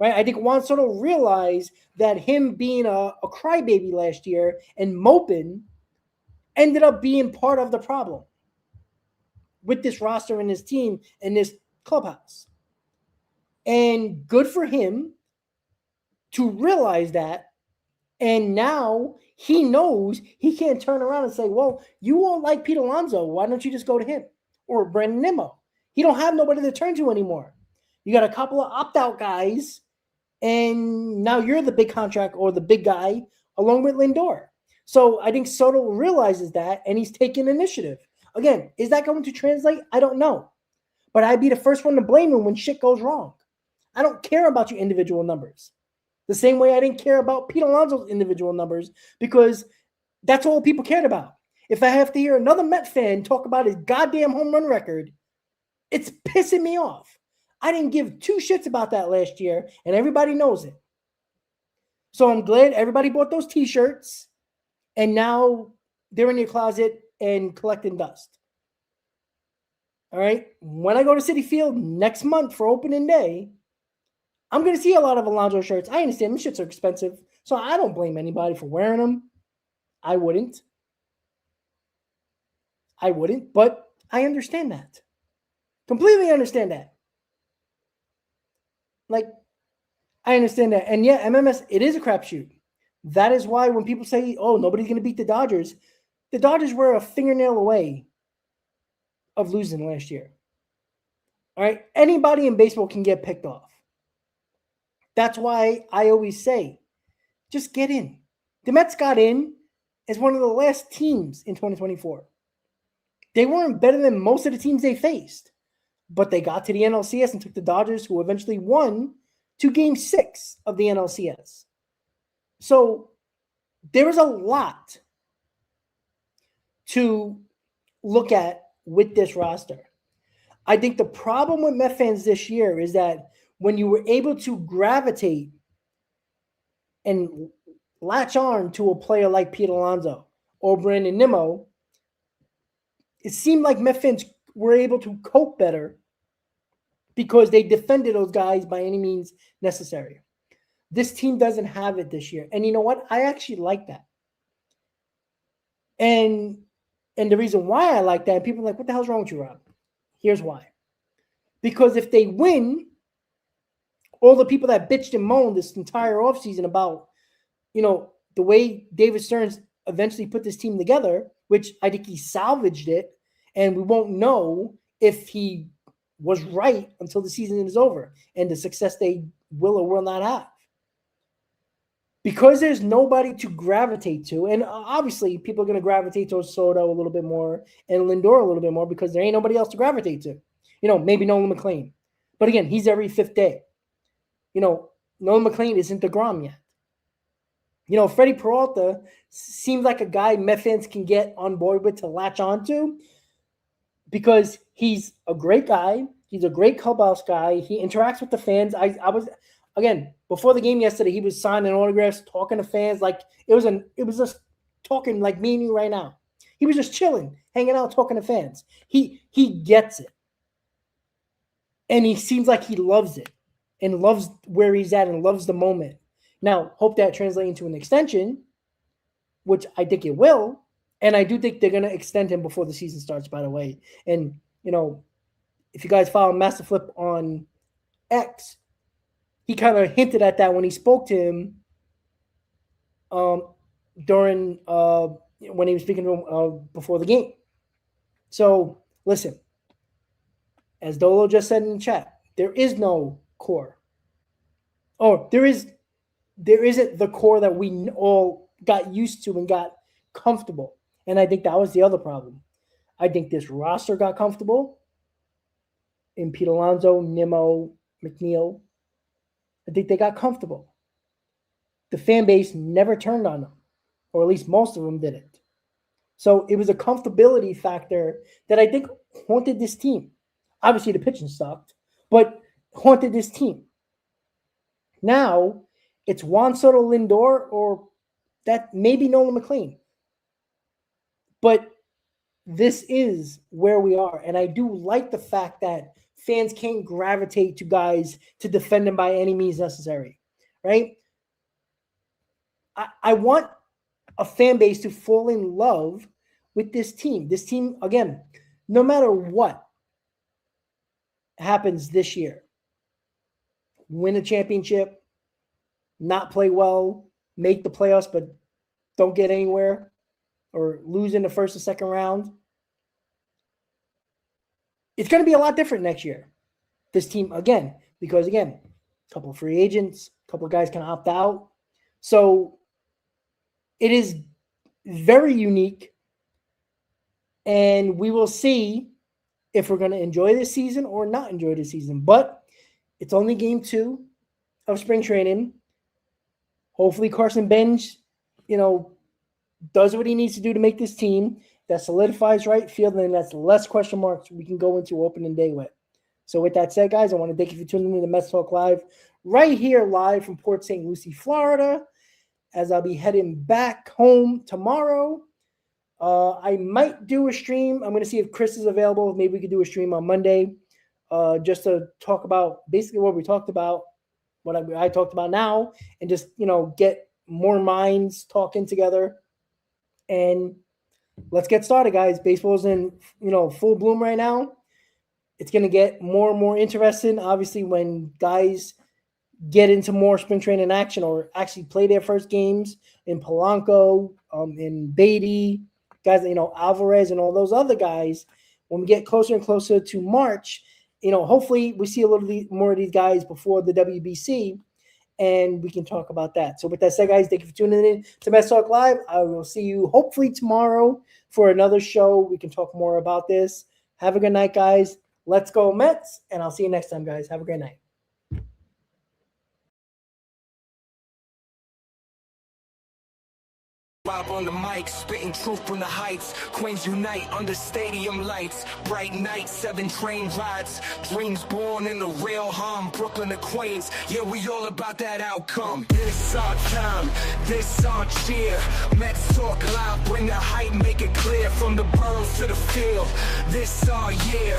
Speaker 2: right? I think Juan Soto realized that him being a crybaby last year and moping ended up being part of the problem with this roster and this team and this clubhouse. And good for him to realize that. And now he knows he can't turn around and say, well, you won't like Pete Alonso. Why don't you just go to him? Or Brandon Nimmo. He don't have nobody to turn to anymore. You got a couple of opt-out guys, and now you're the big contract or the big guy along with Lindor. So I think Soto realizes that, and he's taking initiative. Again, is that going to translate? I don't know. But I'd be the first one to blame him when shit goes wrong. I don't care about your individual numbers. The same way I didn't care about Pete Alonso's individual numbers because that's all people cared about. If I have to hear another Met fan talk about his goddamn home run record, it's pissing me off. I didn't give 2 shits about that last year, and everybody knows it. So I'm glad everybody bought those T-shirts, and now they're in your closet and collecting dust. All right? When I go to Citi Field next month for opening day, I'm going to see a lot of Alonso shirts. I understand them shirts are expensive, so I don't blame anybody for wearing them. I wouldn't, but I understand that. Completely understand that. Like, I understand that. And yeah, MMS, it is a crapshoot. That is why when people say, oh, nobody's going to beat the Dodgers were a fingernail away of losing last year. All right? Anybody in baseball can get picked off. That's why I always say, just get in. The Mets got in as one of the last teams in 2024. They weren't better than most of the teams they faced, but they got to the NLCS and took the Dodgers, who eventually won to Game 6 of the NLCS. So there is a lot to look at with this roster. I think the problem with Met fans this year is that when you were able to gravitate and latch on to a player like Pete Alonso or Brandon Nimmo, it seemed like Met fans were able to cope better because they defended those guys by any means necessary. This team doesn't have it this year. And you know what? I actually like that. And the reason why I like that, and people are like, what the hell's wrong with you, Rob? Here's why. Because if they win, all the people that bitched and moaned this entire offseason about, the way David Stearns eventually put this team together, which I think he salvaged it, and we won't know if he was right until the season is over and the success they will or will not have. Because there's nobody to gravitate to, and obviously people are going to gravitate towards Soto a little bit more and Lindor a little bit more because there ain't nobody else to gravitate to. Maybe Nolan McLean. But again, he's every fifth day. Nolan McLean isn't DeGrom yet. Freddie Peralta seems like a guy Met fans can get on board with to latch onto because he's a great guy. He's a great clubhouse guy. He interacts with the fans. Again, before the game yesterday, he was signing autographs, talking to fans like it was just talking like me and you right now. He was just chilling, hanging out, talking to fans. He gets it. And he seems like he loves it and loves where he's at and loves the moment. Now, hope that translates into an extension, which I think it will. And I do think they're going to extend him before the season starts, by the way. And, if you guys follow Master Flip on X, he kind of hinted at that when he spoke to him during when he was speaking to him before the game. So, listen, as Dolo just said in the chat, there is no core. Or there isn't the core that we all got used to and got comfortable. And I think that was the other problem. I think this roster got comfortable in Pete Alonso, Nimmo, McNeil. I think they got comfortable. The fan base never turned on them, or at least most of them didn't. So it was a comfortability factor that I think haunted this team. Obviously, the pitching sucked, but haunted this team. Now, it's Juan Soto, Lindor, or that maybe Nolan McLean. But this is where we are. And I do like the fact that fans can't gravitate to guys to defend them by any means necessary, right? I want a fan base to fall in love with this team. This team, again, no matter what happens this year, win a championship, not play well, make the playoffs, but don't get anywhere, or lose in the first or second round, it's going to be a lot different next year. This team, again, because, again, a couple of free agents, a couple of guys can opt out. So it is very unique, and we will see if we're going to enjoy this season or not enjoy this season. But it's only game 2 of spring training. Hopefully Carson Bench, does what he needs to do to make this team. That solidifies right field, and that's less question marks we can go into opening day with. So with that said, guys, I want to thank you for tuning in to Mets Talk Live right here live from Port St. Lucie, Florida, as I'll be heading back home tomorrow. I might do a stream. I'm going to see if Chris is available. Maybe we could do a stream on Monday just to talk about basically what we talked about, what I talked about now, and just, get more minds talking together. And let's get started, guys. Baseball's in, full bloom right now. It's going to get more and more interesting, obviously, when guys get into more spring training action or actually play their first games in Polanco, in Beatty, guys, Alvarez and all those other guys. When we get closer and closer to March, hopefully we see a little more of these guys before the WBC, and we can talk about that. So with that said, guys, thank you for tuning in to Mets Talk Live. I will see you hopefully tomorrow for another show. We can talk more about this. Have a good night, guys. Let's go Mets, and I'll see you next time, guys. Have a great night.
Speaker 1: Bob on the mic, spitting truth from the heights. Queens unite under stadium lights. Bright nights, 7 train rides. Dreams born in the real hum. Brooklyn to Queens, yeah, we all about that outcome. This our time, this our cheer. Mets Talk Live, bring the hype, make it clear. From the boroughs to the field, this our year.